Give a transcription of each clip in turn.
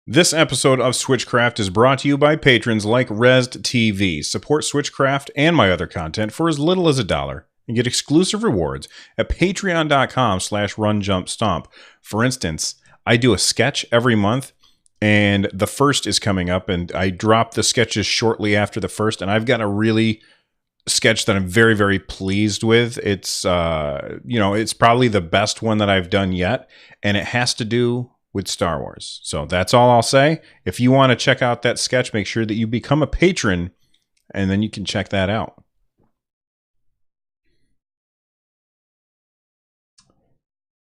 This episode of Switchcraft is brought to you by patrons like Resd TV. Support Switchcraft and my other content for as little as $1 and get exclusive rewards at patreon.com/runjumpstomp. For instance, I do a sketch every month, and the first is coming up, and I drop the sketches shortly after the first, and I've got a really sketch that I'm very, very pleased with. It's it's probably the best one that I've done yet, and it has to do with Star Wars. So that's all I'll say. If you want to check out that sketch, make sure that you become a patron, and then you can check that out.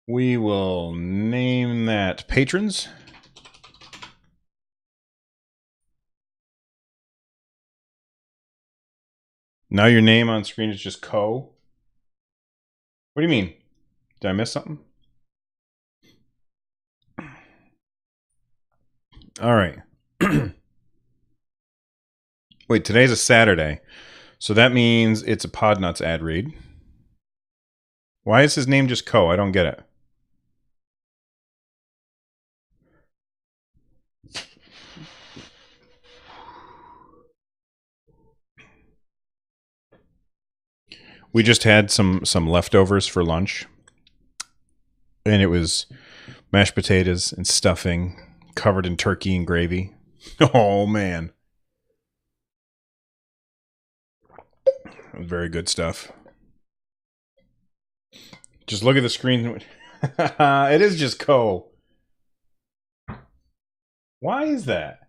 We will name that patrons. Now your name on screen is just Co. What do you mean? Did I miss something? All right. Wait, today's a Saturday. So that means it's a Podnuts ad read. Why is his name just Co? I don't get it. We just had some leftovers for lunch. And it was mashed potatoes and stuffing covered in turkey and gravy. Oh, man. It was very good stuff. Just look at the screen. It is just Co. Why is that?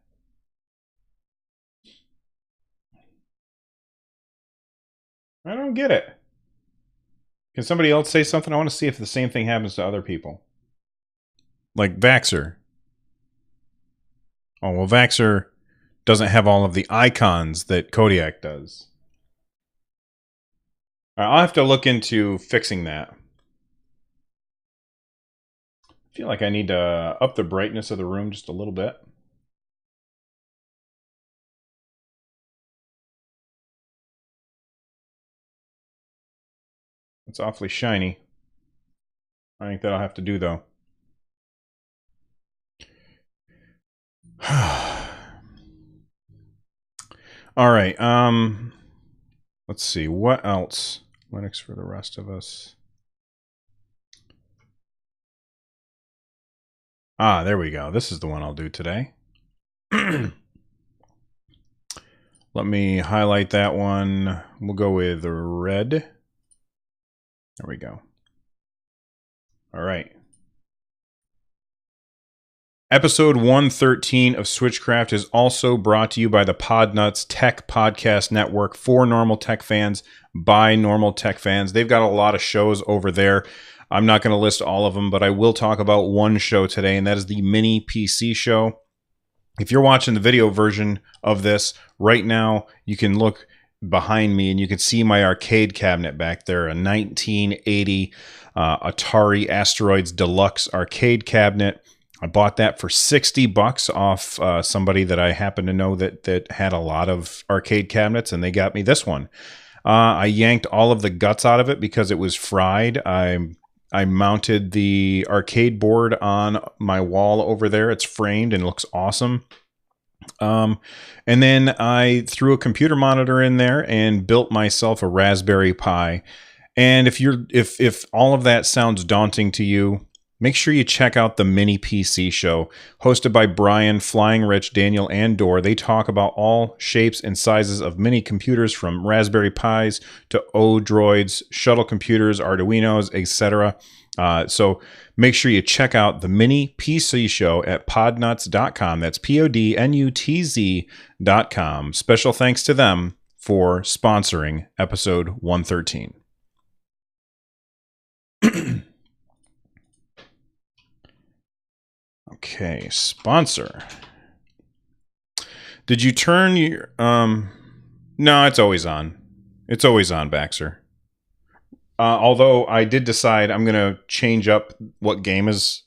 I don't get it. Can somebody else say something? I want to see if the same thing happens to other people. Like Vaxxer. Oh, well, Vaxxer doesn't have all of the icons that Kodiak does. I'll have to look into fixing that. I feel like I need to up the brightness of the room just a little bit. It's awfully shiny. I think that'll have to do, though. All right. Let's see. What else? Linux for the rest of us. Ah, there we go. This is the one I'll do today. Let me highlight that one. We'll go with red. There we go. All right. Episode 113 of Switchcraft is also brought to you by the Podnuts Tech Podcast Network for normal tech fans by normal tech fans. They've got a lot of shows over there. I'm not going to list all of them, but I will talk about one show today, and that is the Mini PC Show. If you're watching the video version of this right now, you can look behind me and you can see my arcade cabinet back there, a 1980 Atari Asteroids Deluxe arcade cabinet. I bought that for $60 off somebody that I happen to know that had a lot of arcade cabinets, and they got me this one. I yanked all of the guts out of it because it was fried. I mounted the arcade board on my wall over there. It's framed and looks awesome. And then I threw a computer monitor in there and built myself a Raspberry Pi. And if all of that sounds daunting to you, make sure you check out the Mini PC Show, hosted by Brian, Flying Rich, Daniel, and Dor. They talk about all shapes and sizes of mini computers, from Raspberry Pis to Odroids, shuttle computers, Arduinos, etc. So make sure you check out the Mini PC Show at podnuts.com. That's podnutz.com. Special thanks to them for sponsoring episode 113. Okay, sponsor. Did you turn your no, it's always on. It's always on, Baxter. Although I did decide I'm gonna change up what game is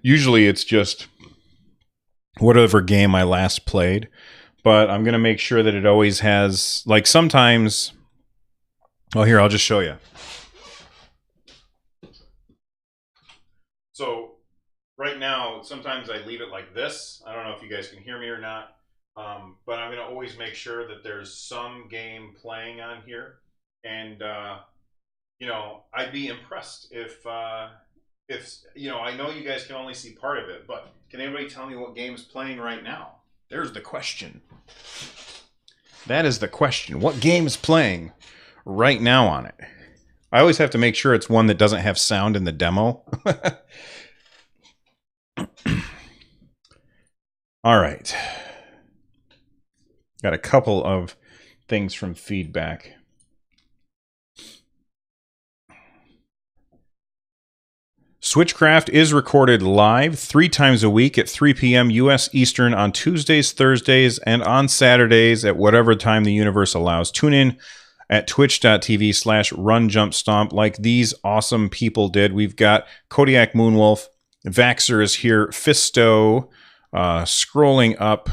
usually it's just whatever game I last played, but I'm gonna make sure that it always has, like, sometimes. Oh, here, I'll just show you. So Right now, sometimes I leave it like this. I don't know if you guys can hear me or not, but I'm going to always make sure that there's some game playing on here. And, I'd be impressed if I know you guys can only see part of it, but can anybody tell me what game's playing right now? There's the question. That is the question. What game is playing right now on it? I always have to make sure it's one that doesn't have sound in the demo. All right. Got a couple of things from feedback. Switchcraft is recorded live 3 times a week at 3 p.m. U.S. Eastern on Tuesdays, Thursdays, and on Saturdays at whatever time the universe allows. Tune in at twitch.tv/runjumpstomp like these awesome people did. We've got Kodiak Moonwolf, Vaxer is here, Fisto, scrolling up.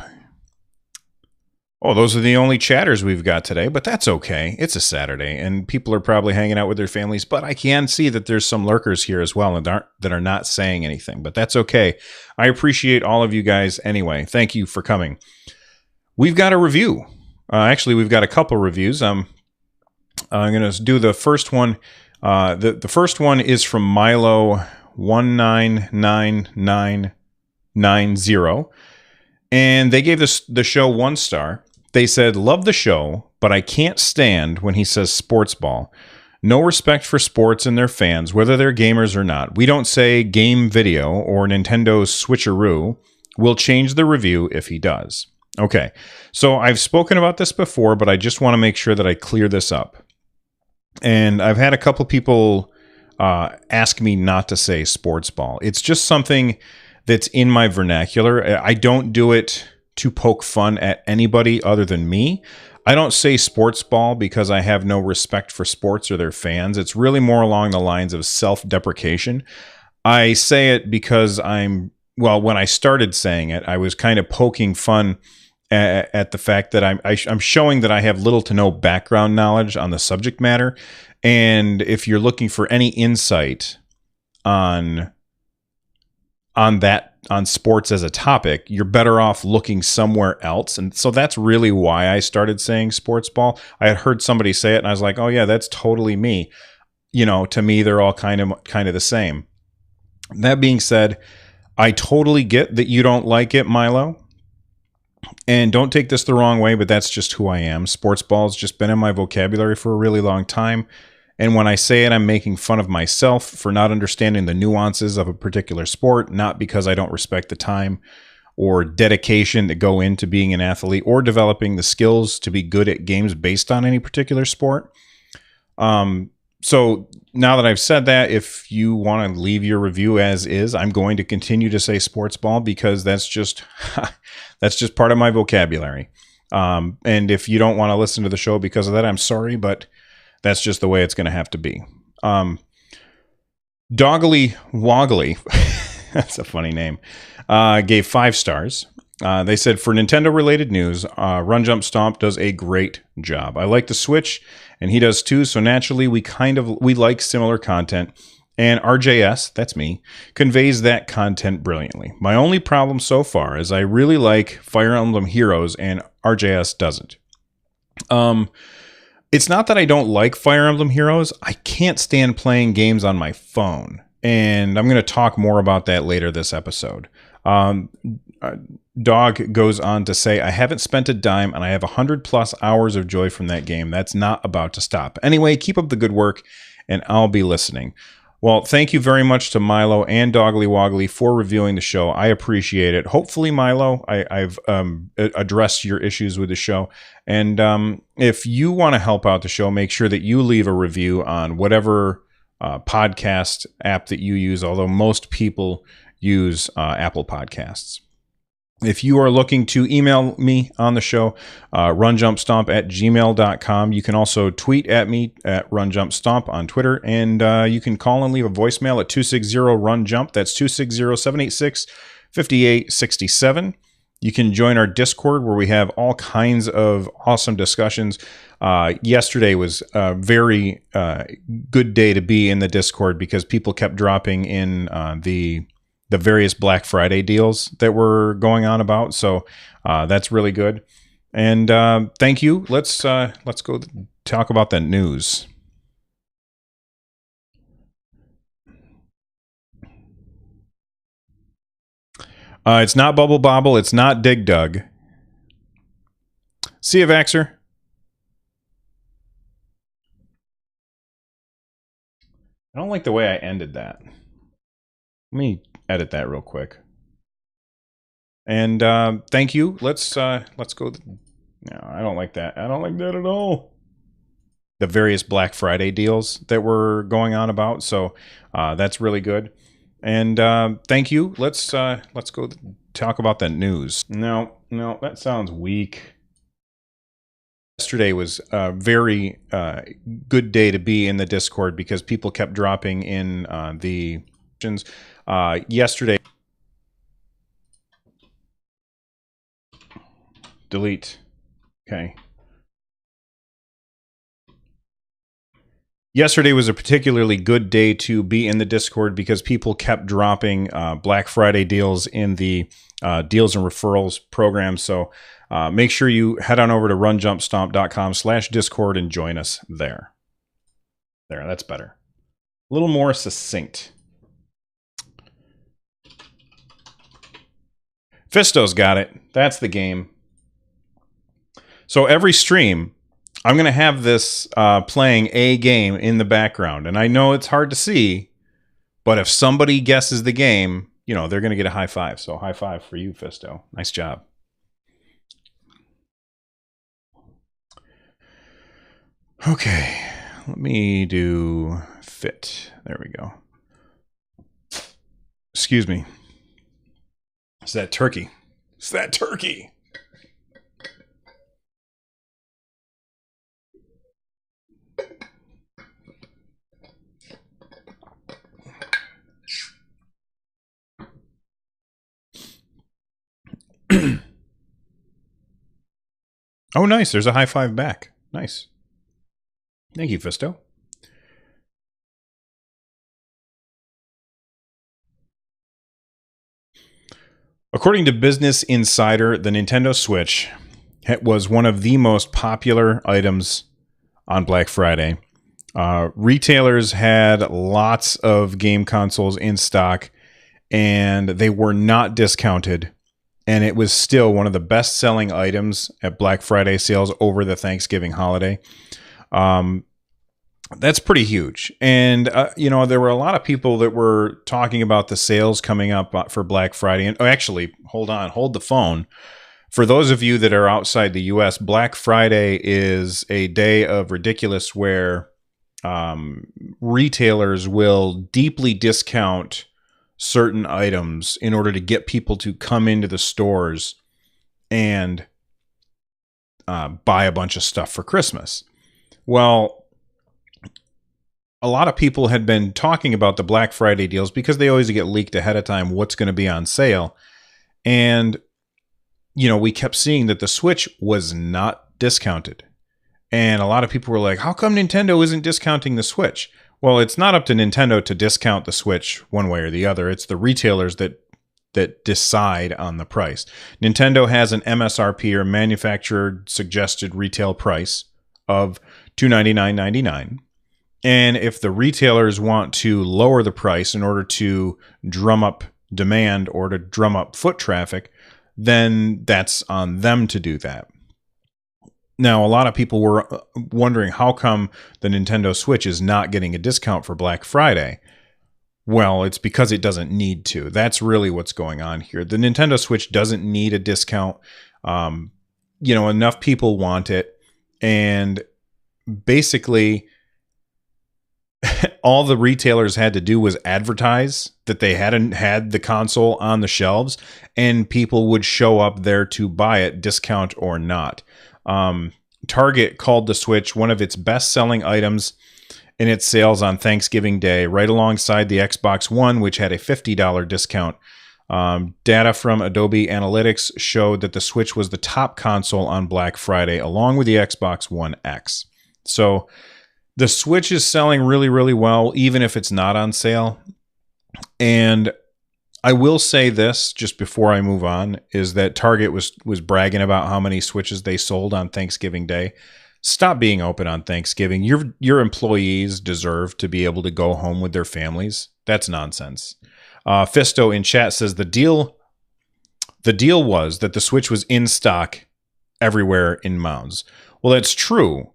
Oh, those are the only chatters we've got today, but that's okay. It's a Saturday, and people are probably hanging out with their families, but I can see that there's some lurkers here as well that are not saying anything, but that's okay. I appreciate all of you guys anyway. Thank you for coming. We've got a review. Actually, we've got a couple reviews. I'm going to do the first one. The first one is from Milo199990, and they gave the show 1 star. They said, love the show, but I can't stand when he says sports ball. No respect for sports and their fans, whether they're gamers or not. We don't say game video or Nintendo switcheroo. We'll change the review if he does. Okay, so I've spoken about this before, but I just want to make sure that I clear this up. And I've had a couple people ask me not to say sports ball. It's just something that's in my vernacular. I don't do it to poke fun at anybody other than me. I don't say sports ball because I have no respect for sports or their fans. It's really more along the lines of self-deprecation. I say it because when I started saying it, I was kind of poking fun at the fact that I'm showing that I have little to no background knowledge on the subject matter. And if you're looking for any insight on sports as a topic, you're better off looking somewhere else. And so that's really why I started saying sports ball. I had heard somebody say it and I was like, oh yeah, that's totally me. To me, they're all kind of the same. That being said, I totally get that you don't like it, Milo. And don't take this the wrong way, but that's just who I am. Sports ball's just been in my vocabulary for a really long time. And when I say it, I'm making fun of myself for not understanding the nuances of a particular sport, not because I don't respect the time or dedication that go into being an athlete or developing the skills to be good at games based on any particular sport. So now that I've said that, if you want to leave your review as is, I'm going to continue to say sports ball because that's just part of my vocabulary. And if you don't want to listen to the show because of that, I'm sorry, but that's just the way it's going to have to be. Doggly Woggly, that's a funny name, gave 5 stars. They said, for Nintendo-related news, Run Jump Stomp does a great job. I like the Switch, and he does too, so naturally we like similar content. And RJS, that's me, conveys that content brilliantly. My only problem so far is I really like Fire Emblem Heroes, and RJS doesn't. It's not that I don't like Fire Emblem Heroes. I can't stand playing games on my phone. And I'm going to talk more about that later this episode. Dog goes on to say, I haven't spent a dime and I have 100+ hours of joy from that game. That's not about to stop. Anyway, keep up the good work and I'll be listening. Well, thank you very much to Milo and Doggly Woggly for reviewing the show. I appreciate it. Hopefully, Milo, I've addressed your issues with the show. And if you want to help out the show, make sure that you leave a review on whatever podcast app that you use, although most people use Apple Podcasts. If you are looking to email me on the show, runjumpstomp@gmail.com. You can also tweet at me at runjumpstomp on Twitter, and you can call and leave a voicemail at 260-RUN-JUMP. That's 260-786-5867. You can join our Discord where we have all kinds of awesome discussions. Yesterday was a very good day to be in the Discord because people kept dropping in the the various Black Friday deals that were going on about. So that's really good. And thank you. Let's go talk about the news. It's not Bubble Bobble. It's not Dig Dug. See you, Vaxxer. I don't like the way I ended that. Let me edit that real quick. And thank you. Let's go. No, I don't like that. I don't like that at all. The various Black Friday deals that were going on about. So that's really good. And thank you. Let's go talk about the news. No, that sounds weak. Yesterday was a very good day to be in the Discord because people kept dropping in the questions. Yesterday, delete. Okay. Yesterday was a particularly good day to be in the Discord because people kept dropping Black Friday deals in the deals and referrals program. So make sure you head on over to runjumpstomp.com/Discord and join us there. There, that's better. A little more succinct. Fisto's got it. That's the game. So every stream, I'm going to have this playing a game in the background. And I know it's hard to see, but if somebody guesses the game, you know, they're going to get a high five. So high five for you, Fisto. Nice job. Okay, let me do fit. There we go. Excuse me. It's that turkey. It's that turkey. Oh, nice. There's a high five back. Nice. Thank you, Fisto. According to Business Insider, the Nintendo Switch was one of the most popular items on Black Friday. Retailers had lots of game consoles in stock, and they were not discounted. And it was still one of the best-selling items at Black Friday sales over the Thanksgiving holiday. That's pretty huge. And, you know, there were a lot of people that were talking about the sales coming up for Black Friday. And actually, hold the phone. For those of you that are outside the U.S., Black Friday is a day of ridiculous where retailers will deeply discount certain items in order to get people to come into the stores and buy a bunch of stuff for Christmas. Well, a lot of people had been talking about the Black Friday deals because they always get leaked ahead of time what's going to be on sale. And, you know, we kept seeing that the Switch was not discounted. And a lot of people were like, how come Nintendo isn't discounting the Switch? Well, it's not up to Nintendo to discount the Switch one way or the other. It's the retailers that decide on the price. Nintendo has an MSRP, or manufacturer suggested retail price, of $299.99. And if the retailers want to lower the price in order to drum up demand or to drum up foot traffic, then that's on them to do that. Now, a lot of people were wondering how come the Nintendo Switch is not getting a discount for Black Friday. Well, it's because it doesn't need to. That's really what's going on here. The Nintendo Switch doesn't need a discount. You know, enough people want it. And basically, all the retailers had to do was advertise that they hadn't had the console on the shelves, and people would show up there to buy it, discount or not. Target called the Switch one of its best-selling items in its sales on Thanksgiving Day, right alongside the Xbox One, which had a $50 discount. Data from Adobe Analytics showed that the Switch was the top console on Black Friday, along with the Xbox One X. So the Switch is selling really, really well, even if it's not on sale. And I will say this just before I move on, is that Target was bragging about how many Switches they sold on Thanksgiving Day. Stop being open on Thanksgiving. Your employees deserve to be able to go home with their families. That's nonsense. Fisto in chat says the deal was that the Switch was in stock everywhere in Mounds. Well, that's true.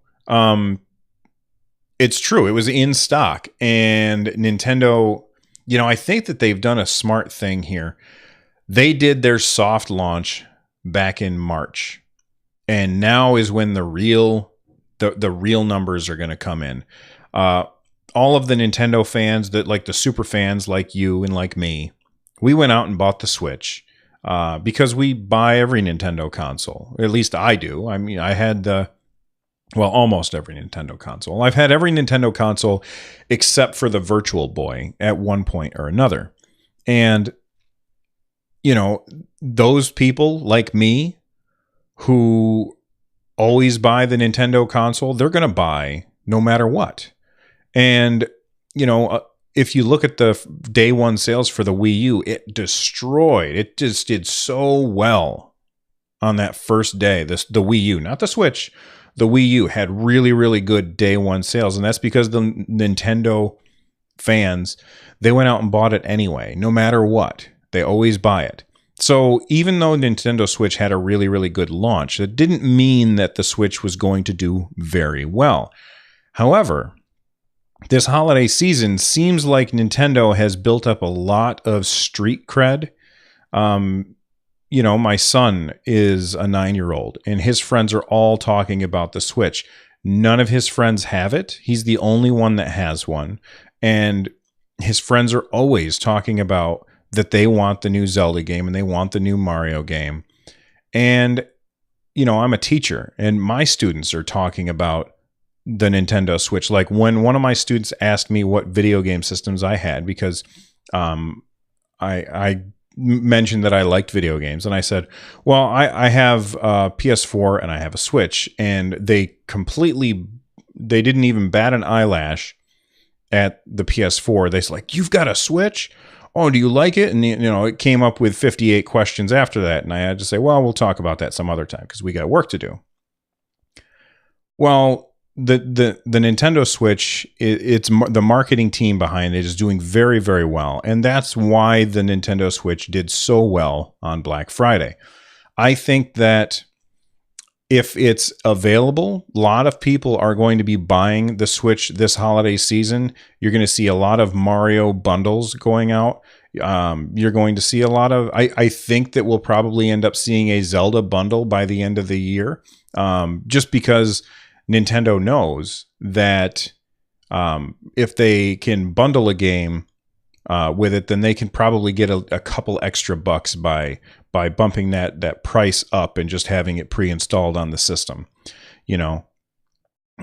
It's true. It was in stock, and Nintendo, I think that they've done a smart thing here. They did their soft launch back in March, and now is when the real numbers are going to come in. All of the Nintendo fans that like the super fans like you and like me, we went out and bought the Switch because we buy every Nintendo console. At least I do. I mean, I had almost every Nintendo console. I've had every Nintendo console except for the Virtual Boy at one point or another. And, those people like me who always buy the Nintendo console, they're going to buy no matter what. And, if you look at the day one sales for the Wii U, it destroyed. It just did so well on that first day. The Wii U, not the Switch. The Wii U had really, really good day one sales. And that's because the Nintendo fans, they went out and bought it anyway, no matter what. They always buy it. So even though Nintendo Switch had a really, really good launch, it didn't mean that the Switch was going to do very well. However, this holiday season seems like Nintendo has built up a lot of street cred. My son is a 9-year-old, and his friends are all talking about the Switch. None of his friends have it. He's the only one that has one. And his friends are always talking about that they want the new Zelda game and they want the new Mario game. And, I'm a teacher, and my students are talking about the Nintendo Switch. Like when one of my students asked me what video game systems I had, because I mentioned that I liked video games, and I said, well, I have a PS4 and I have a Switch, and they didn't even bat an eyelash at the PS4. They said, like, you've got a Switch? Oh, do you like it? And it came up with 58 questions after that, and I had to say, well, we'll talk about that some other time because we got work to do. Well, the Nintendo Switch, it's the marketing team behind it is doing very, very well. And that's why the Nintendo Switch did so well on Black Friday. I think that if it's available, a lot of people are going to be buying the Switch this holiday season. You're going to see a lot of Mario bundles going out. You're going to see a lot of, I think that we'll probably end up seeing a Zelda bundle by the end of the year, just because Nintendo knows that if they can bundle a game with it, then they can probably get a couple extra bucks by bumping that price up and just having it pre-installed on the system.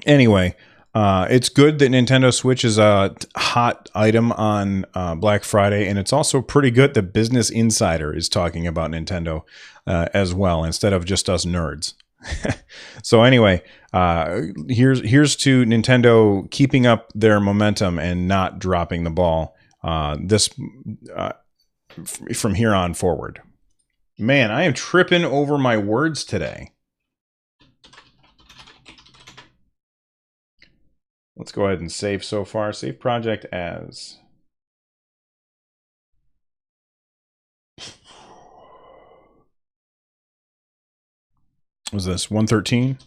Anyway, it's good that Nintendo Switch is a hot item on Black Friday, and it's also pretty good that Business Insider is talking about Nintendo as well, instead of just us nerds. So anyway, here's to Nintendo keeping up their momentum and not dropping the ball from here on forward. Man, I am tripping over my words today. Let's go ahead and save so far. Save project as. Was this 113?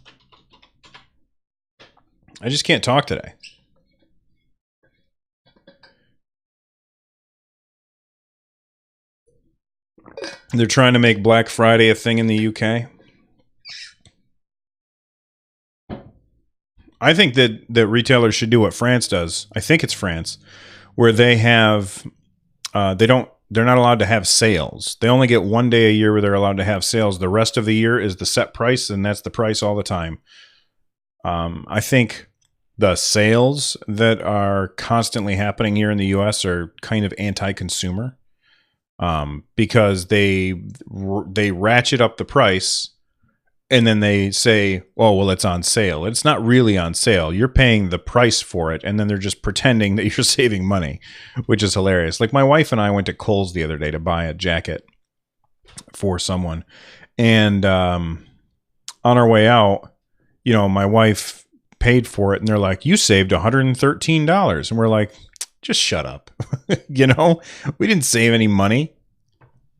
I just can't talk today. They're trying to make Black Friday a thing in the UK. I think that retailers should do what France does. I think it's France, where they have, they're not allowed to have sales. They only get one day a year where they're allowed to have sales. The rest of the year is the set price, and that's the price all the time. I think the sales that are constantly happening here in the US are kind of anti-consumer, because they ratchet up the price And then they say, oh, well, it's on sale. It's not really on sale. You're paying the price for it. And then they're just pretending that you're saving money, which is hilarious. Like my wife and I went to Kohl's the other day to buy a jacket for someone. And on our way out, my wife paid for it. And they're like, you saved $113. And we're like, just shut up. We didn't save any money.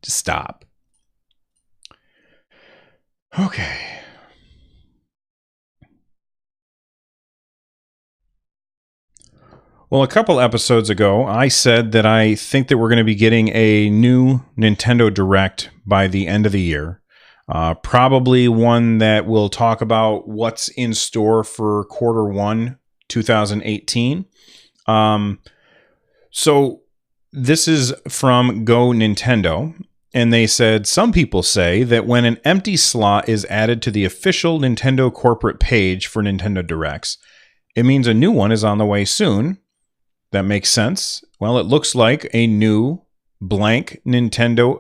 Just stop. Okay. Well, a couple episodes ago, I said that I think that we're going to be getting a new Nintendo Direct by the end of the year. Probably one that will talk about what's in store for quarter one, 2018. So this is from Go Nintendo. And they said, some people say that when an empty slot is added to the official Nintendo corporate page for Nintendo Directs, it means a new one is on the way soon. That makes sense. Well, it looks like a new blank Nintendo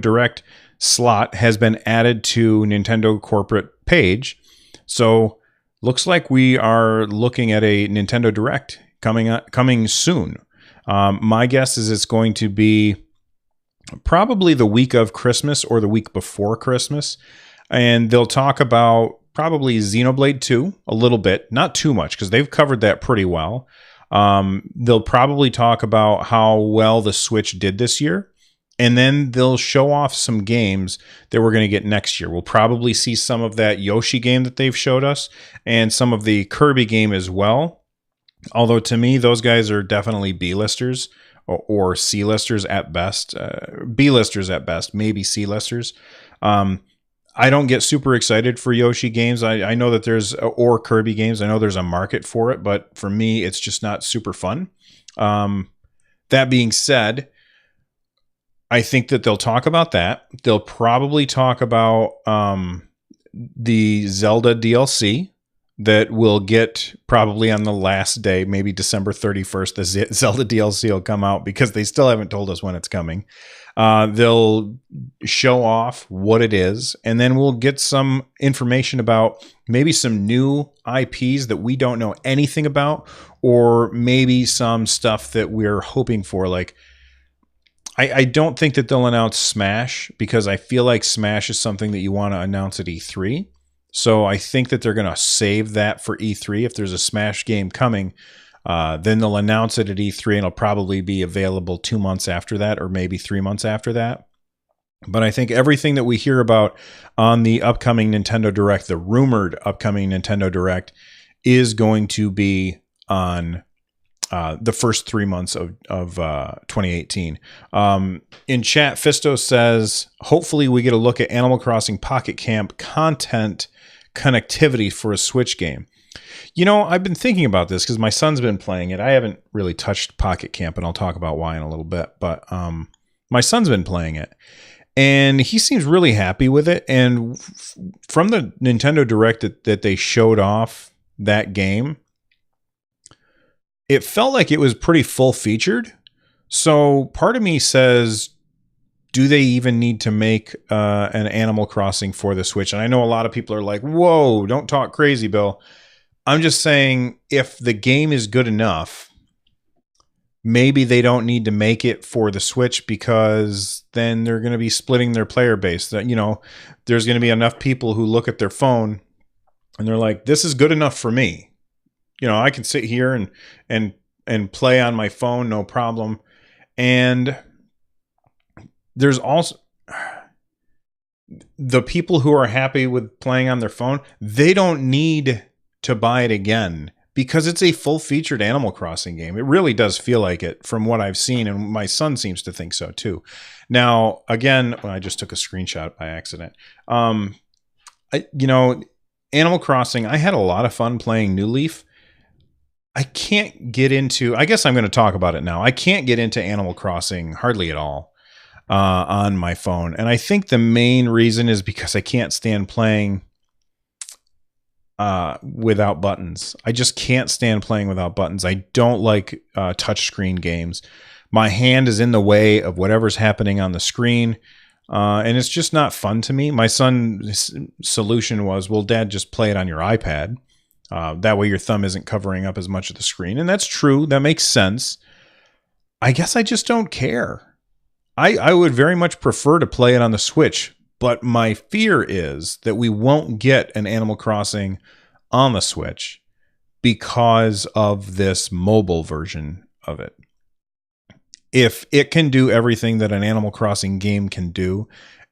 Direct slot has been added to Nintendo corporate page. So looks like we are looking at a Nintendo Direct coming soon. My guess is it's going to be probably the week of Christmas or the week before Christmas. And they'll talk about probably Xenoblade 2 a little bit, not too much because they've covered that pretty well. They'll probably talk about how well the Switch did this year. And then they'll show off some games that we're going to get next year. We'll probably see some of that Yoshi game that they've showed us and some of the Kirby game as well. Although to me, those guys are definitely B-listers. Or C-listers at best, B-listers at best, maybe C-listers. I don't get super excited for Yoshi games. I know that or Kirby games. I know there's a market for it, but for me, it's just not super fun. That being said, I think that they'll talk about that. They'll probably talk about the Zelda DLC that we'll get probably on the last day, maybe December 31st, the Zelda DLC will come out because they still haven't told us when it's coming. They'll show off what it is, and then we'll get some information about maybe some new IPs that we don't know anything about, or maybe some stuff that we're hoping for. Like, I don't think that they'll announce Smash because I feel like Smash is something that you want to announce at E3. So I think that they're going to save that for E3. If there's a Smash game coming, then they'll announce it at E3 and it'll probably be available 2 months after that or maybe 3 months after that. But I think everything that we hear about on the upcoming Nintendo Direct, the rumored upcoming Nintendo Direct, is going to be on the first 3 months of 2018. In chat, Fisto says, hopefully we get a look at Animal Crossing Pocket Camp content connectivity for a Switch game. I've been thinking about this because my son's been playing it. I haven't really touched Pocket Camp, and I'll talk about why in a little bit. But my son's been playing it, and he seems really happy with it. And from the Nintendo Direct that they showed off that game, it felt like it was pretty full-featured. So part of me says, do they even need to make an Animal Crossing for the Switch? And I know a lot of people are like, whoa, don't talk crazy, Bill. I'm just saying, if the game is good enough, maybe they don't need to make it for the Switch, because then they're going to be splitting their player base. That, there's going to be enough people who look at their phone and they're like, this is good enough for me. I can sit here and play on my phone, no problem. And there's also the people who are happy with playing on their phone. They don't need to buy it again because it's a full-featured Animal Crossing game. It really does feel like it from what I've seen, and my son seems to think so too. Now, again, I just took a screenshot by accident. Animal Crossing, I had a lot of fun playing New Leaf. I can't get into, I guess I'm going to talk about it now. I can't get into Animal Crossing hardly at all on my phone. And I think the main reason is because I can't stand playing without buttons. I just can't stand playing without buttons. I don't like touchscreen games. My hand is in the way of whatever's happening on the screen. And it's just not fun to me. My son's solution was, well, Dad, just play it on your iPad. That way your thumb isn't covering up as much of the screen. And that's true. That makes sense. I guess I just don't care. I would very much prefer to play it on the Switch, but my fear is that we won't get an Animal Crossing on the Switch because of this mobile version of it. If it can do everything that an Animal Crossing game can do,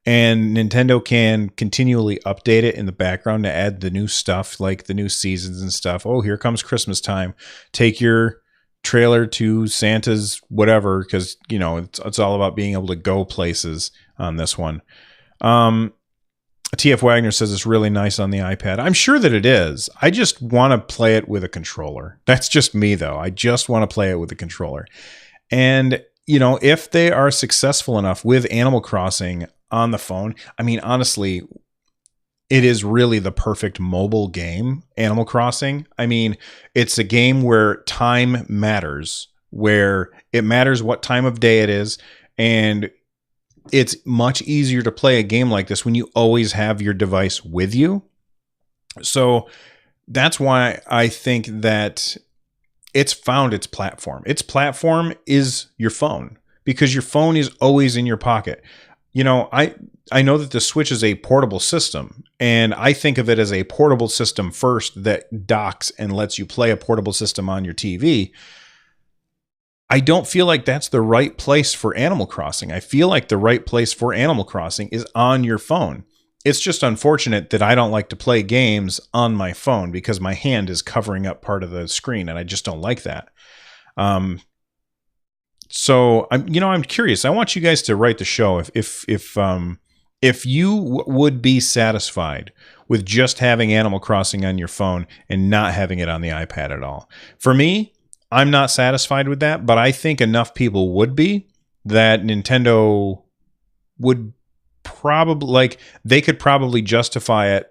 and Nintendo can continually update it in the background to add the new stuff, like the new seasons and stuff. Oh, here comes Christmas time. Take your trailer to Santa's whatever, because you know it's all about being able to go places on this one. TF Wagner says it's really nice on the iPad. I'm sure that it is. I just want to play it with a controller. That's just me, though. I just want to play it with a controller. And, you know, if they are successful enough with Animal Crossing on the phone, I mean, honestly, it is really the perfect mobile game, Animal Crossing. I mean, it's a game where time matters, where it matters what time of day it is, and it's much easier to play a game like this when you always have your device with you. So that's why I think that it's found its platform. Its platform is your phone, because your phone is always in your pocket. You know, I know that the Switch is a portable system, and I think of it as a portable system first that docks and lets you play a portable system on your TV. I don't feel like that's the right place for Animal Crossing. I feel like the right place for Animal Crossing is on your phone. It's just unfortunate that I don't like to play games on my phone because my hand is covering up part of the screen, and I just don't like that. So I'm curious. I want you guys to write the show if you would be satisfied with just having Animal Crossing on your phone and not having it on the iPad at all. For me, I'm not satisfied with that, but I think enough people would be that Nintendo would probably, like, they could probably justify it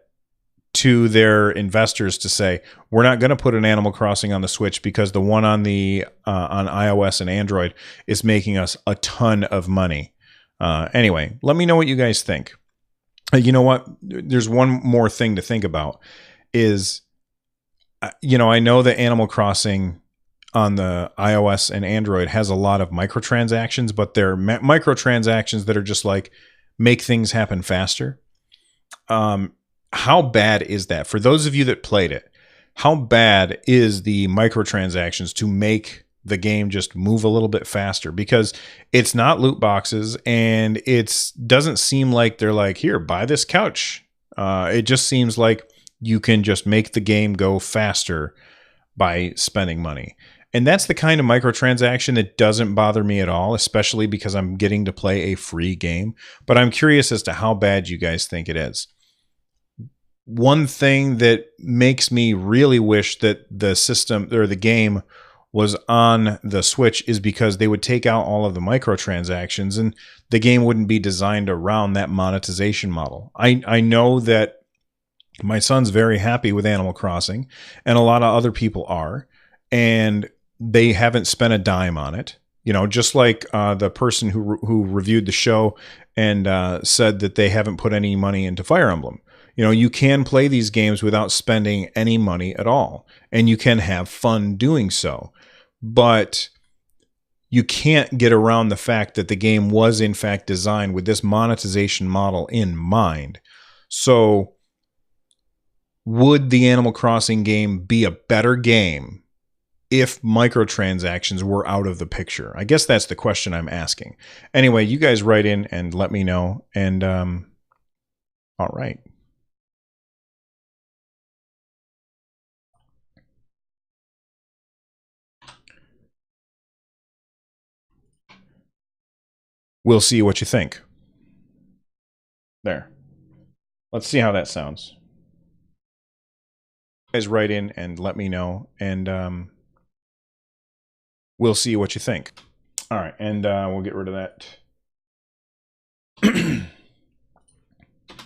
to their investors to say, we're not going to put an Animal Crossing on the Switch because the one on the on iOS and Android is making us a ton of money. Anyway, let me know what you guys think. You know what? There's one more thing to think about is, I know that Animal Crossing on the iOS and Android has a lot of microtransactions, but they're microtransactions that are just like make things happen faster. How bad is that? For those of you that played it, how bad is the microtransactions to make the game just move a little bit faster? Because it's not loot boxes, and it doesn't seem like they're like, here, buy this couch. It just seems like you can just make the game go faster by spending money. And that's the kind of microtransaction that doesn't bother me at all, especially because I'm getting to play a free game. But I'm curious as to how bad you guys think it is. One thing that makes me really wish that the system or the game was on the Switch is because they would take out all of the microtransactions and the game wouldn't be designed around that monetization model. I know that my son's very happy with Animal Crossing, and a lot of other people are, and they haven't spent a dime on it. You know, just like the person who reviewed the show and said that they haven't put any money into Fire Emblem. You know, you can play these games without spending any money at all, and you can have fun doing so. But you can't get around the fact that the game was in fact designed with this monetization model in mind. So would the Animal Crossing game be a better game if microtransactions were out of the picture? I guess that's the question I'm asking. Anyway, you guys write in and let me know. And all right. We'll see what you think. There. Let's see how that sounds. You guys write in and let me know, and we'll see what you think. All right, and we'll get rid of that.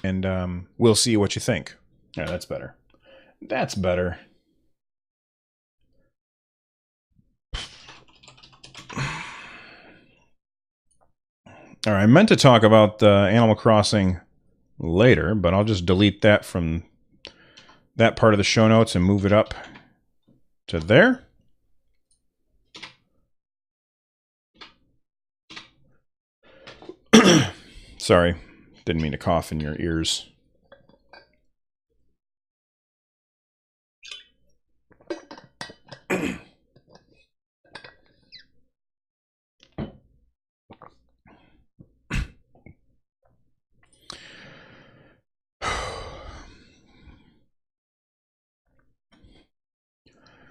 And we'll see what you think. Yeah, that's better. That's better. All right, I meant to talk about Animal Crossing later, but I'll just delete that from that part of the show notes and move it up to there. Sorry, didn't mean to cough in your ears.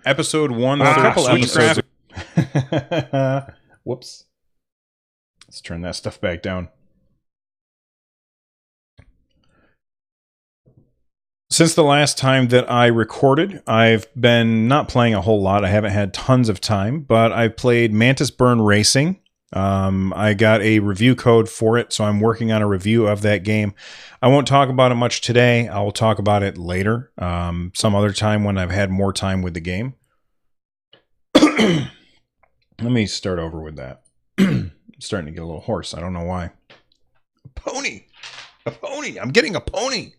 Episode 1. A couple episodes. Whoops. Let's turn that stuff back down. Since the last time that I recorded, I've been not playing a whole lot. I haven't had tons of time, but I've played Mantis Burn Racing. I got a review code for it, so I'm working on a review of that game. I won't talk about it much today. I will talk about it later, some other time when I've had more time with the game. Let me start over with that. I'm starting to get a little hoarse. I don't know why. A pony! A pony! I'm getting a pony!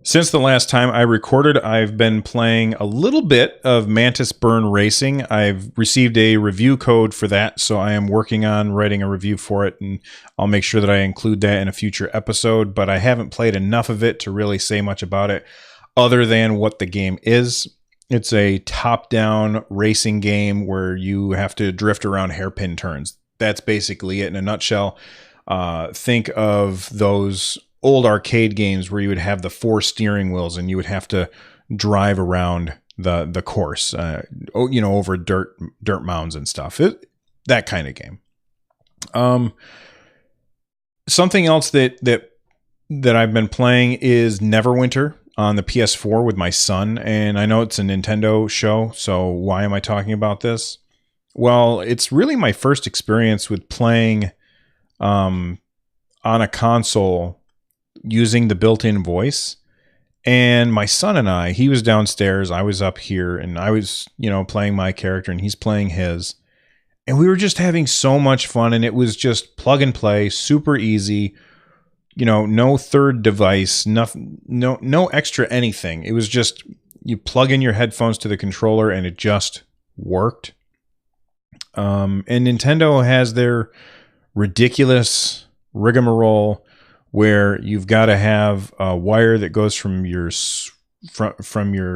Since the last time I recorded, I've been playing a little bit of Mantis Burn Racing. I've received a review code for that, so I am working on writing a review for it, and I'll make sure that I include that in a future episode, but I haven't played enough of it to really say much about it, other than what the game is. It's a top-down racing game where you have to drift around hairpin turns. That's basically it in a nutshell. Think of those old arcade games where you would have the 4 steering wheels and you would have to drive around the course, over dirt mounds and stuff. That kind of game. Something else that I've been playing is Neverwinter on the PS4 with my son, and I know it's a Nintendo show, so why am I talking about this? Well, it's really my first experience with playing on a console using the built-in voice. And my son and I, he was downstairs, I was up here, and I was, playing my character and he's playing his. And we were just having so much fun, and it was just plug and play, super easy. No third device, no extra anything. It was just you plug in your headphones to the controller and it just worked. And Nintendo has their ridiculous rigmarole where you've got to have a wire that goes from your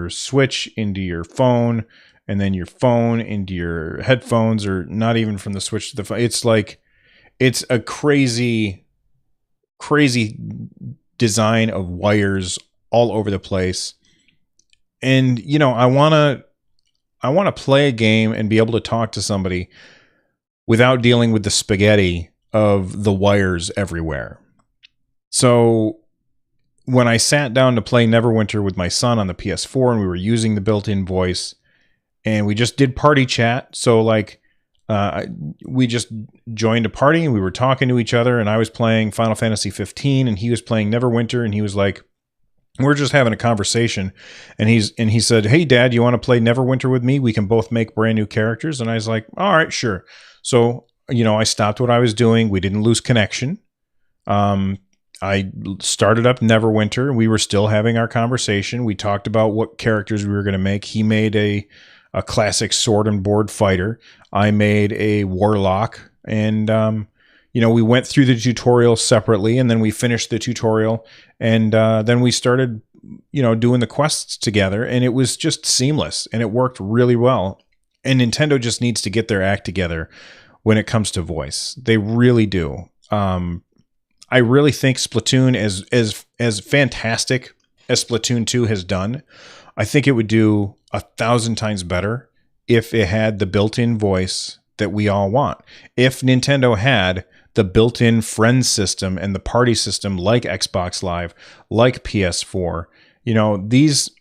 Switch into your phone, and then your phone into your headphones, or not even from the Switch to the phone. It's a crazy design of wires all over the place. And I want to play a game and be able to talk to somebody without dealing with the spaghetti of the wires everywhere. So when I sat down to play Neverwinter with my son on the PS4, and we were using the built-in voice, and we just did party chat. So we just joined a party and we were talking to each other, and I was playing Final Fantasy 15 and he was playing Neverwinter, and he was like, we're just having a conversation, and he said, "Hey Dad, you want to play Neverwinter with me? We can both make brand new characters." And I was like, "All right, sure." So, I stopped what I was doing. We didn't lose connection. I started up Neverwinter. We were still having our conversation. We talked about what characters we were going to make. He made a classic sword and board fighter. I made a warlock, and we went through the tutorial separately, and then we finished the tutorial, and then we started, doing the quests together, and it was just seamless, and it worked really well. And Nintendo just needs to get their act together when it comes to voice. They really do. I really think Splatoon, as fantastic as Splatoon 2 has done, I think it would do 1,000 times better if it had the built-in voice that we all want. If Nintendo had the built-in friend system and the party system like Xbox Live, like PS4, these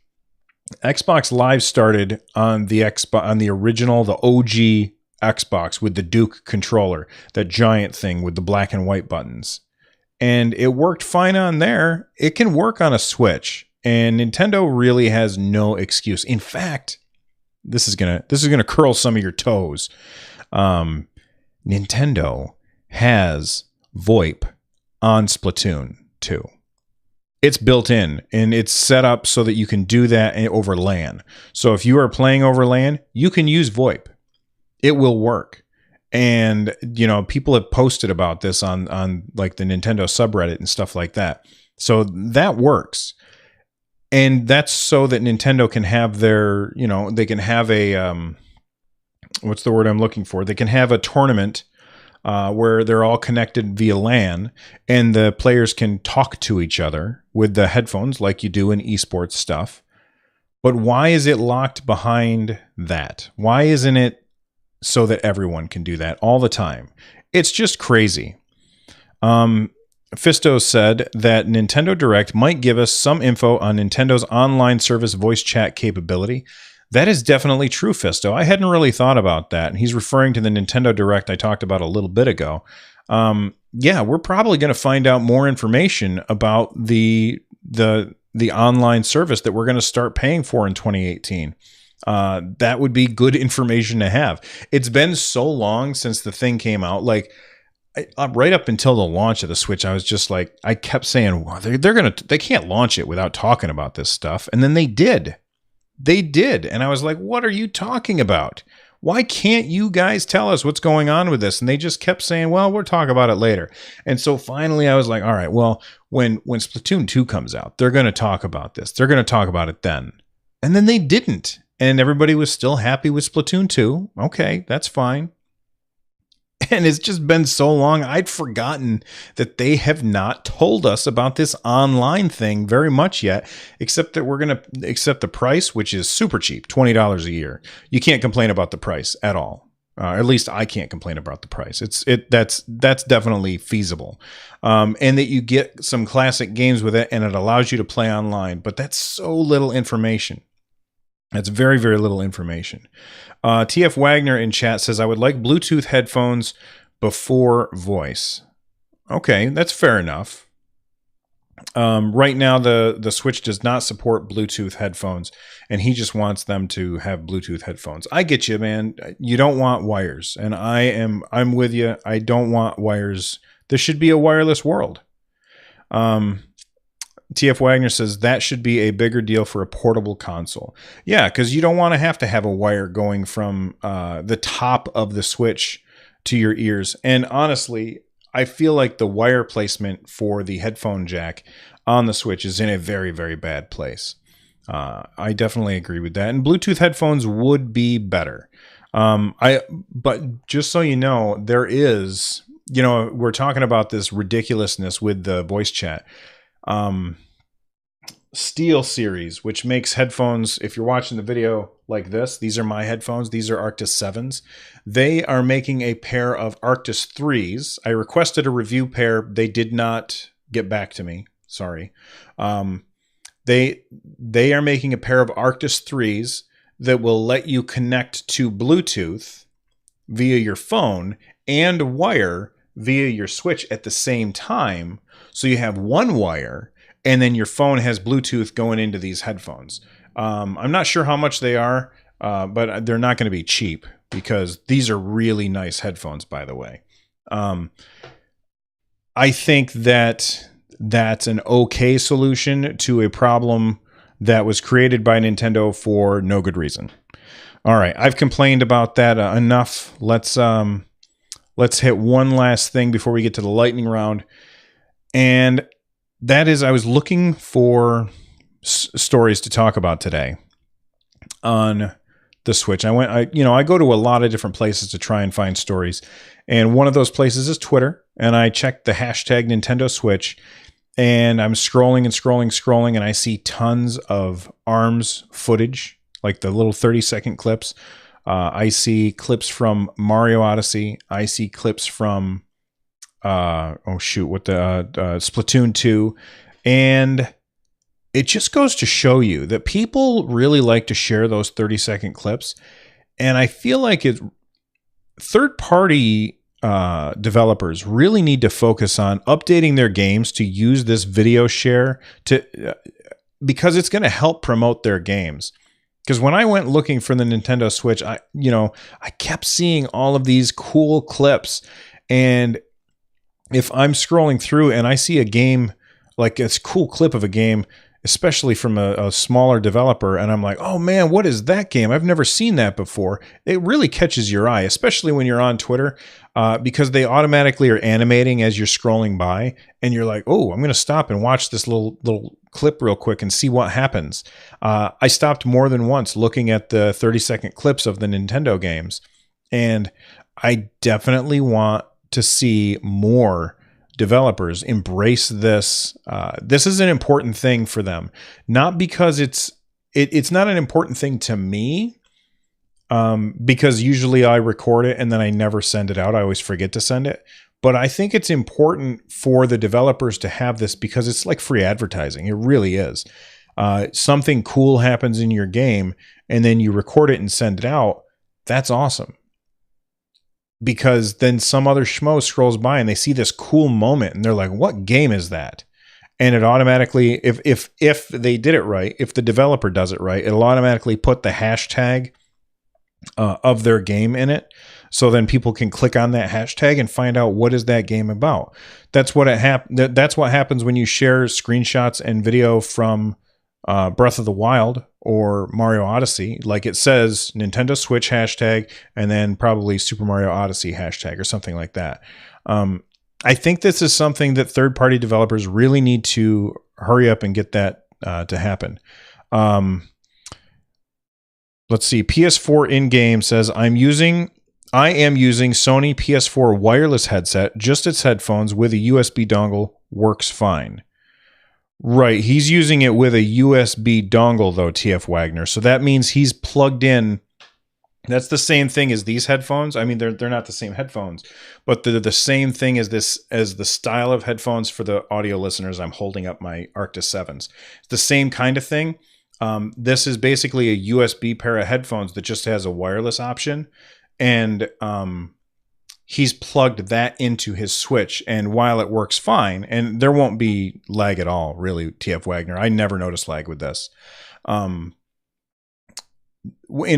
Xbox Live started on the original, the OG Xbox with the Duke controller, that giant thing with the black and white buttons. And it worked fine on there. It can work on a Switch. And Nintendo really has no excuse. In fact, this is gonna curl some of your toes. Nintendo has VoIP on Splatoon 2. It's built in and it's set up so that you can do that over LAN. So if you are playing over LAN, you can use VoIP. It will work. And, people have posted about this on like the Nintendo subreddit and stuff like that. So that works. And that's so that Nintendo can have their, they can have a, what's the word I'm looking for? They can have a tournament where they're all connected via LAN and the players can talk to each other with the headphones like you do in esports stuff. But why is it locked behind that? Why isn't it so that everyone can do that all the time? It's just crazy. Fisto said that Nintendo Direct might give us some info on Nintendo's online service voice chat capability. That is definitely true, Fisto. I hadn't really thought about that. And he's referring to the Nintendo Direct I talked about a little bit ago. Yeah, we're probably going to find out more information about the online service that we're going to start paying for in 2018. That would be good information to have. It's been so long since the thing came out. Like, right up until the launch of the Switch, I was just like, I kept saying, well, they can't launch it without talking about this stuff. And then they did. They did. And I was like, what are you talking about? Why can't you guys tell us what's going on with this? And they just kept saying, well, we'll talk about it later. And so finally I was like, all right, well, when Splatoon 2 comes out, they're going to talk about this. They're going to talk about it then. And then they didn't. And everybody was still happy with Splatoon 2. Okay, that's fine. And it's just been so long, I'd forgotten that they have not told us about this online thing very much yet, except that we're going to accept the price, which is super cheap, $20 a year. You can't complain about the price at all. At least I can't complain about the price. That's definitely feasible. And that you get some classic games with it and it allows you to play online, but that's so little information. That's very, very little information. TF Wagner in chat says, I would like Bluetooth headphones before voice. Okay, that's fair enough. Right now, the Switch does not support Bluetooth headphones, and he just wants them to have Bluetooth headphones. I get you, man. You don't want wires, and I'm with you. I don't want wires. This should be a wireless world. TF Wagner says that should be a bigger deal for a portable console. Yeah, because you don't want to have a wire going from the top of the Switch to your ears. And honestly, I feel like the wire placement for the headphone jack on the Switch is in a very, very bad place. I definitely agree with that. And Bluetooth headphones would be better. But just so you know, there is, we're talking about this ridiculousness with the voice chat. Steel Series, which makes headphones, if you're watching the video like this, these are my headphones, these are Arctis 7s. They are making a pair of Arctis 3s. I requested a review pair. They did not get back to me. Sorry. They are making a pair of Arctis 3s that will let you connect to Bluetooth via your phone and wire via your Switch at the same time. So you have one wire, and then your phone has Bluetooth going into these headphones. I'm not sure how much they are, but they're not going to be cheap because these are really nice headphones, by the way. I think that that's an okay solution to a problem that was created by Nintendo for no good reason. All right, I've complained about that enough. Let's hit one last thing before we get to the lightning round. And that is, I was looking for stories to talk about today on the Switch. I go to a lot of different places to try and find stories. And one of those places is Twitter. And I checked the hashtag Nintendo Switch. And I'm scrolling and scrolling, scrolling. And I see tons of ARMS footage, like the little 30-second clips. I see clips from Mario Odyssey. I see clips from Splatoon 2. And it just goes to show you that people really like to share those 30-second clips. And I feel like third-party developers really need to focus on updating their games to use this video share to because it's going to help promote their games. Because when I went looking for the Nintendo Switch, I kept seeing all of these cool clips. And if I'm scrolling through and I see a game, like this cool clip of a game, especially from a smaller developer, and I'm like, oh man, what is that game? I've never seen that before. It really catches your eye, especially when you're on Twitter, because they automatically are animating as you're scrolling by, and you're like, oh, I'm going to stop and watch this little clip real quick and see what happens. I stopped more than once looking at the 30-second clips of the Nintendo games, and I definitely want to see more developers embrace this. This is an important thing for them, not because it's not an important thing to me, because usually I record it and then I never send it out. I always forget to send it. But I think it's important for the developers to have this because it's like free advertising. It really is. Something cool happens in your game and then you record it and send it out. That's awesome. Because then some other schmo scrolls by and they see this cool moment and they're like, what game is that? And it automatically, if they did it right, if the developer does it right, it'll automatically put the hashtag of their game in it. So then people can click on that hashtag and find out what is that game about. That's what that's what happens when you share screenshots and video from Breath of the Wild or Mario Odyssey. Like it says Nintendo Switch hashtag and then probably Super Mario Odyssey hashtag or something like that. I think this is something that third-party developers really need to hurry up and get that to happen. Let's see. PS4 in-game says, I am using Sony PS4 wireless headset, just its headphones with a USB dongle, works fine. Right. He's using it with a USB dongle, though, TF Wagner. So that means he's plugged in. That's the same thing as these headphones. I mean, they're not the same headphones, but they're the same thing as the style of headphones for the audio listeners. I'm holding up my Arctis 7s. It's the same kind of thing. This is basically a USB pair of headphones that just has a wireless option. And he's plugged that into his Switch, and while it works fine, and there won't be lag at all, really, TF Wagner. I never noticed lag with this. In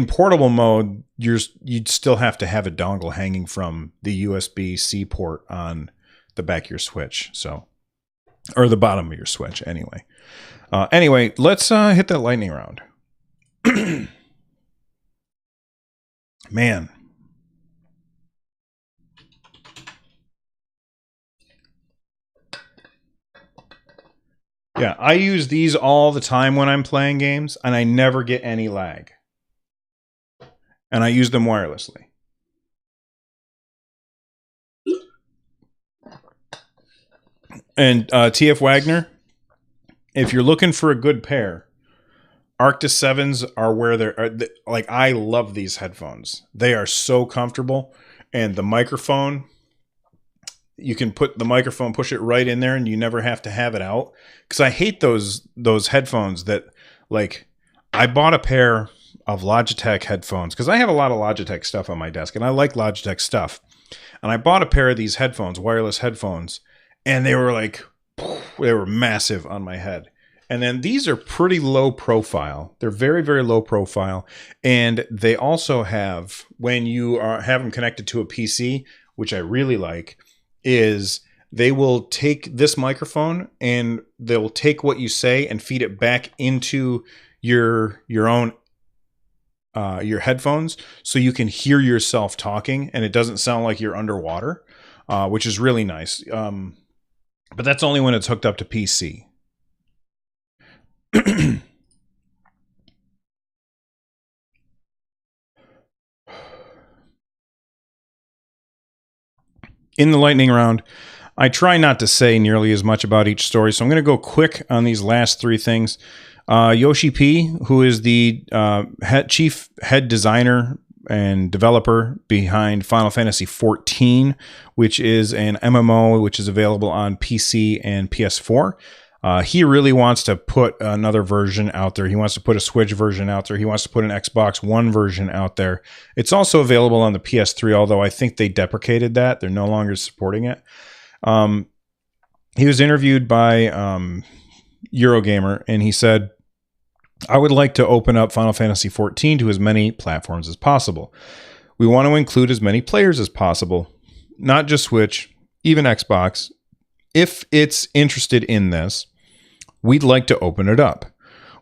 portable mode, you'd still have to have a dongle hanging from the USB-C port on the back of your Switch, or the bottom of your Switch, anyway. Anyway, let's hit that lightning round. Man. Yeah, I use these all the time when I'm playing games, and I never get any lag. And I use them wirelessly. And TF Wagner, if you're looking for a good pair, Arctis 7s are where they're... like, I love these headphones. They are so comfortable. And the microphone... You can put the microphone, push it right in there, and you never have to have it out. Because I hate those headphones that, like, I bought a pair of Logitech headphones because I have a lot of Logitech stuff on my desk, and I like Logitech stuff. And I bought a pair of these headphones, wireless headphones, and they were like, they were massive on my head. And then these are pretty low profile. They're very, very low profile. And they also have, when you have them connected to a PC, which I really like, is they will take this microphone and they'll take what you say and feed it back into your own your headphones, so you can hear yourself talking and it doesn't sound like you're underwater, which is really nice. But that's only when it's hooked up to PC. In the lightning round, I try not to say nearly as much about each story, so I'm going to go quick on these last three things. Yoshi P, who is the chief head designer and developer behind Final Fantasy XIV, which is an MMO which is available on PC and PS4. He really wants to put another version out there. He wants to put a Switch version out there. He wants to put an Xbox One version out there. It's also available on the PS3, although I think they deprecated that. They're no longer supporting it. He was interviewed by Eurogamer, and he said, I would like to open up Final Fantasy XIV to as many platforms as possible. We want to include as many players as possible, not just Switch, even Xbox. If it's interested in this, we'd like to open it up.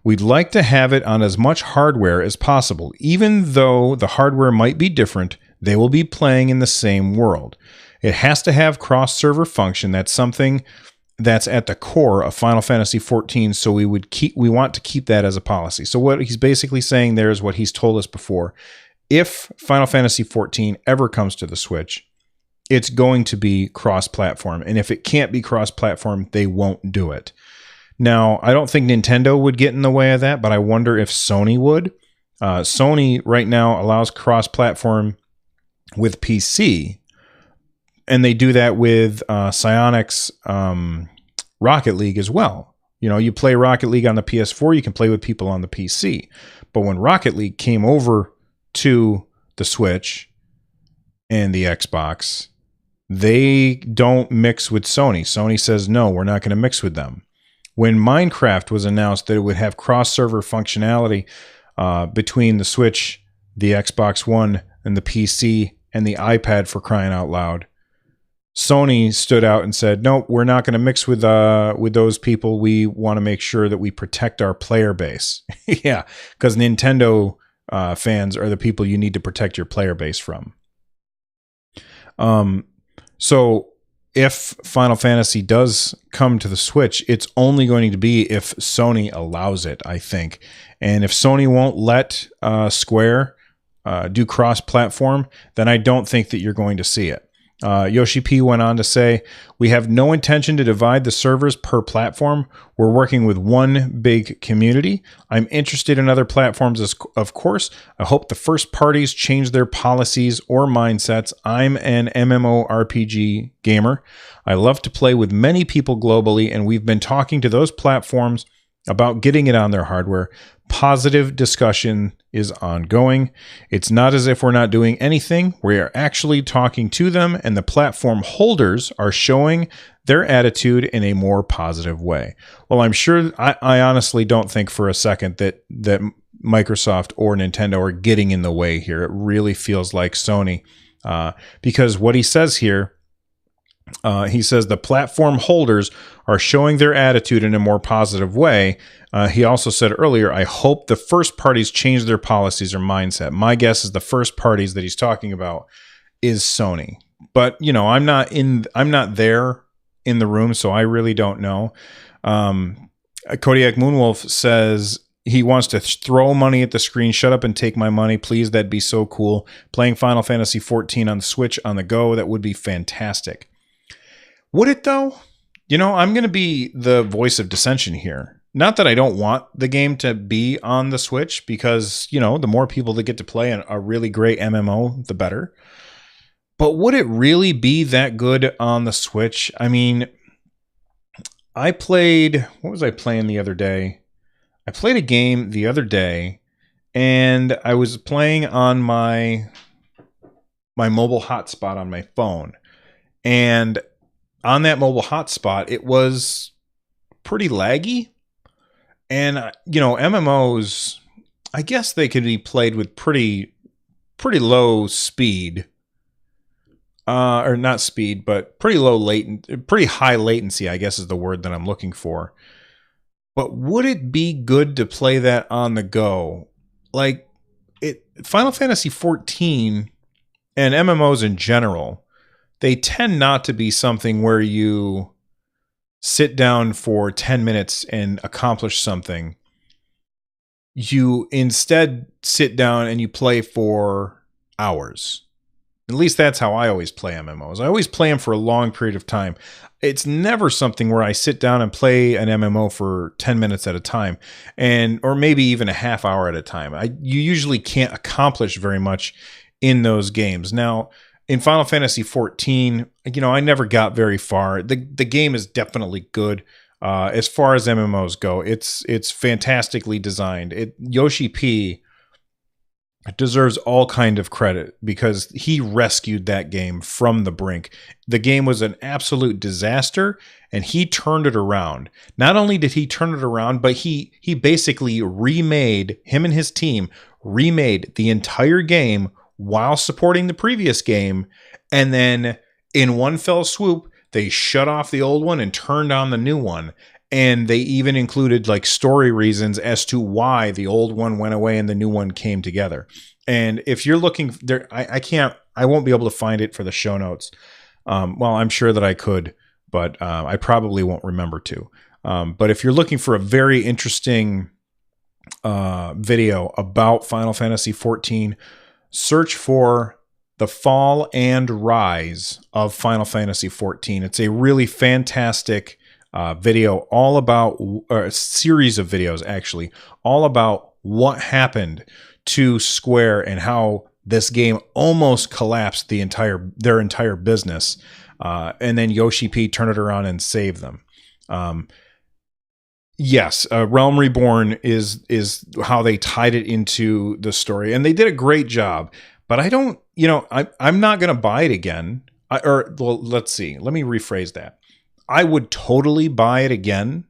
We'd like to have it on as much hardware as possible. Even though the hardware might be different, they will be playing in the same world. It has to have cross-server function. That's something that's at the core of Final Fantasy XIV, so we want to keep that as a policy. So what he's basically saying there is what he's told us before. If Final Fantasy XIV ever comes to the Switch, it's going to be cross-platform. And if it can't be cross-platform, they won't do it. Now, I don't think Nintendo would get in the way of that, but I wonder if Sony would. Sony right now allows cross-platform with PC, and they do that with Psyonix's Rocket League as well. You know, you play Rocket League on the PS4, you can play with people on the PC. But when Rocket League came over to the Switch and the Xbox, they don't mix with Sony. Sony says, no, we're not going to mix with them. When Minecraft was announced that it would have cross-server functionality between the Switch, the Xbox One, and the PC, and the iPad, for crying out loud, Sony stood out and said, no, we're not going to mix with those people. We want to make sure that we protect our player base. Yeah, because Nintendo fans are the people you need to protect your player base from. So if Final Fantasy does come to the Switch, it's only going to be if Sony allows it, I think. And if Sony won't let Square do cross-platform, then I don't think that you're going to see it. Yoshi P went on to say, we have no intention to divide the servers per platform. We're working with one big community. I'm interested in other platforms, of course. I hope the first parties change their policies or mindsets. I'm an MMORPG gamer. I love to play with many people globally, and we've been talking to those platforms about getting it on their hardware. Positive discussion is ongoing. It's not as if we're not doing anything. We are actually talking to them, and the platform holders are showing their attitude in a more positive way. Well, I'm sure, I honestly don't think for a second that Microsoft or Nintendo are getting in the way here. It really feels like Sony, because what he says here, he says the platform holders are showing their attitude in a more positive way. He also said earlier, I hope the first parties change their policies or mindset. My guess is the first parties that he's talking about is Sony. But, you know, I'm not there in the room, so I really don't know. Kodiak Moonwolf says he wants to throw money at the screen. Shut up and take my money, please. That'd be so cool. Playing Final Fantasy XIV on the Switch on the go, that would be fantastic. Would it, though? You know, I'm going to be the voice of dissension here. Not that I don't want the game to be on the Switch, because, you know, the more people that get to play a really great MMO, the better. But would it really be that good on the Switch? I mean, what was I playing the other day? I played a game the other day, and I was playing on my mobile hotspot on my phone. And on that mobile hotspot, it was pretty laggy. And, you know, MMOs, I guess they could be played with pretty low speed. Or not speed, but pretty high latency, I guess is the word that I'm looking for. But would it be good to play that on the go? Like, Final Fantasy XIV and MMOs in general, they tend not to be something where you sit down for 10 minutes and accomplish something. You instead sit down and you play for hours. At least that's how I always play MMOs. I always play them for a long period of time. It's never something where I sit down and play an MMO for 10 minutes at a time, or maybe even a half hour at a time. You usually can't accomplish very much in those games. Now, in Final Fantasy XIV, you know, I never got very far. The game is definitely good. As far as MMOs go, it's fantastically designed. Yoshi P deserves all kind of credit because he rescued that game from the brink. The game was an absolute disaster, and he turned it around. Not only did he turn it around, but he basically remade, him and his team remade the entire game while supporting the previous game, and then in one fell swoop, they shut off the old one and turned on the new one. And they even included like story reasons as to why the old one went away and the new one came together. And if you're looking there, I won't be able to find it for the show notes. Well, I'm sure that I could, but I probably won't remember to. But if you're looking for a very interesting video about Final Fantasy XIV, search for The Fall and Rise of Final Fantasy XIV. It's a really fantastic video all about, or a series of videos actually, all about what happened to Square and how this game almost collapsed their entire business. And then Yoshi P turned it around and saved them. Yes, Realm Reborn is how they tied it into the story, and they did a great job. But I don't, I'm not going to buy it again. Let's see. Let me rephrase that. I would totally buy it again.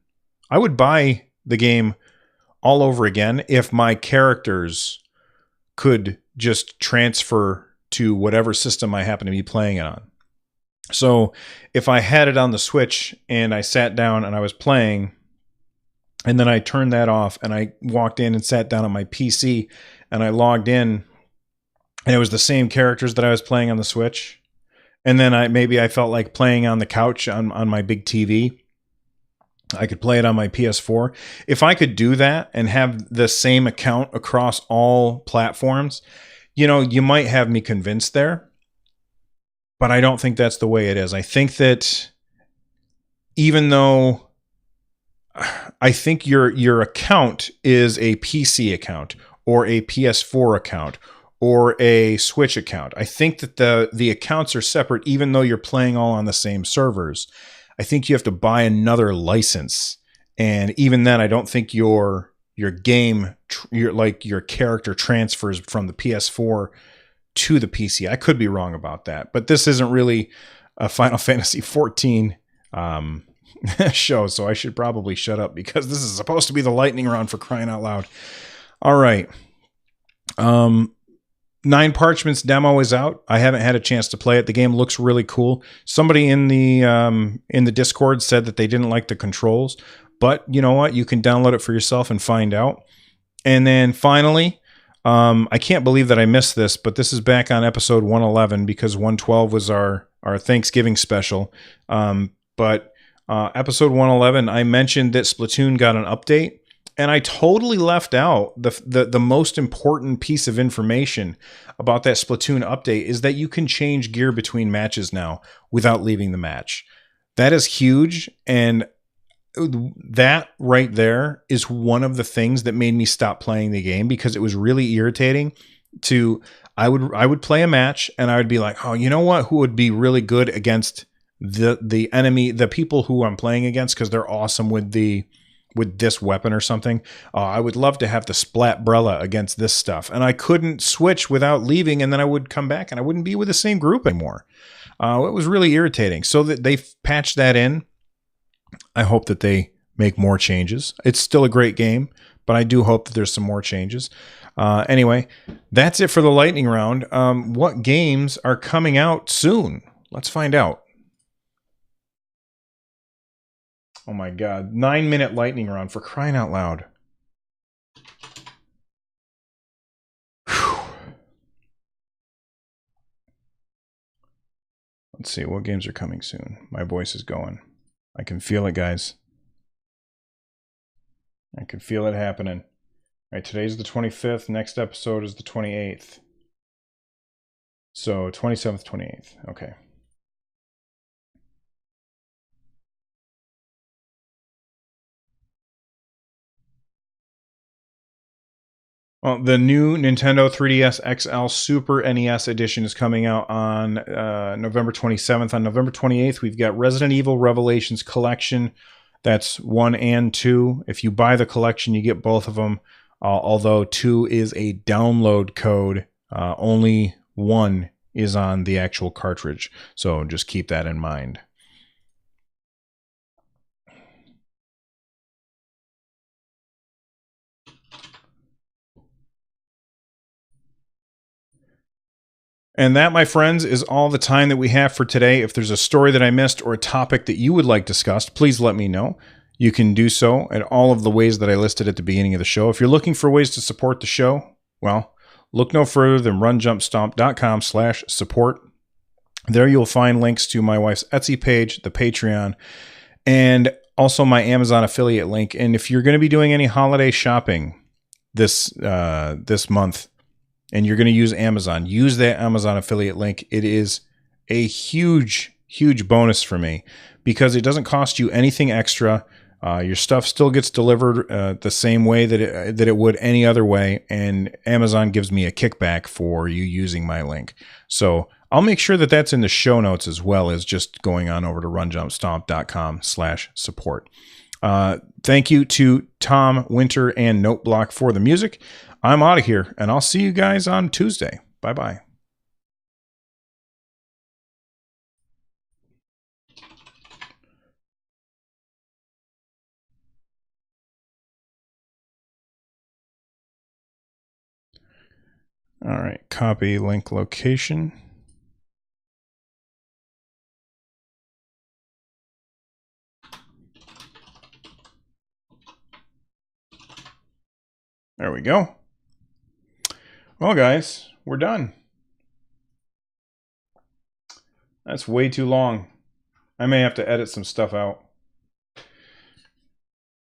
I would buy the game all over again if my characters could just transfer to whatever system I happen to be playing it on. So if I had it on the Switch and I sat down and I was playing, and then I turned that off and I walked in and sat down on my PC and I logged in and it was the same characters that I was playing on the Switch, and then I felt like playing on the couch on my big TV, I could play it on my PS4. If I could do that and have the same account across all platforms, you might have me convinced there. But I don't think that's the way it is. I think that even though I think your account is a PC account or a PS4 account or a Switch account, I think that the accounts are separate, even though you're playing all on the same servers. I think you have to buy another license, and even then, I don't think your game, your character transfers from the PS4 to the PC. I could be wrong about that, but this isn't really a Final Fantasy XIV show, so I should probably shut up because this is supposed to be the lightning round, for crying out loud. All right. Nine Parchment's demo is out. I haven't had a chance to play it. The game looks really cool. Somebody in the Discord said that they didn't like the controls, but you know what? You can download it for yourself and find out. And then finally, I can't believe that I missed this, but this is back on episode 111 because 112 was our Thanksgiving special. But episode 111, I mentioned that Splatoon got an update. And I totally left out the most important piece of information about that Splatoon update is that you can change gear between matches now without leaving the match. That is huge, and that right there is one of the things that made me stop playing the game because it was really irritating. I would play a match and I would be like, oh, you know what? Who would be really good against the enemy, the people who I'm playing against because they're awesome with this weapon or something. I would love to have the Splatbrella against this stuff. And I couldn't switch without leaving, and then I would come back and I wouldn't be with the same group anymore. It was really irritating. So that they've patched that in. I hope that they make more changes. It's still a great game, but I do hope that there's some more changes. Anyway, that's it for the lightning round. What games are coming out soon? Let's find out. Oh my God, 9-minute lightning round, for crying out loud. Whew. Let's see, what games are coming soon? My voice is going. I can feel it, guys. I can feel it happening. All right, today's the 25th. Next episode is the 28th. So 27th, 28th. Okay. Well, the new Nintendo 3DS XL Super NES edition is coming out on November 27th. On November 28th, we've got Resident Evil Revelations Collection. That's 1 and 2. If you buy the collection, you get both of them. Although 2 is a download code, only 1 is on the actual cartridge. So just keep that in mind. And that, my friends, is all the time that we have for today. If there's a story that I missed or a topic that you would like discussed, please let me know. You can do so in all of the ways that I listed at the beginning of the show. If you're looking for ways to support the show, well, look no further than runjumpstomp.com/support. There you'll find links to my wife's Etsy page, the Patreon, and also my Amazon affiliate link. And if you're going to be doing any holiday shopping this month, and you're going to use Amazon, use that Amazon affiliate link. It is a huge, huge bonus for me because it doesn't cost you anything extra. Your stuff still gets delivered the same way that it would any other way, and Amazon gives me a kickback for you using my link. So I'll make sure that that's in the show notes as well as just going on over to runjumpstomp.com/support. Thank you to Tom Winter and Noteblock for the music. I'm out of here, and I'll see you guys on Tuesday. Bye-bye. All right, copy link location. There we go. Well, guys, we're done. That's way too long. I may have to edit some stuff out.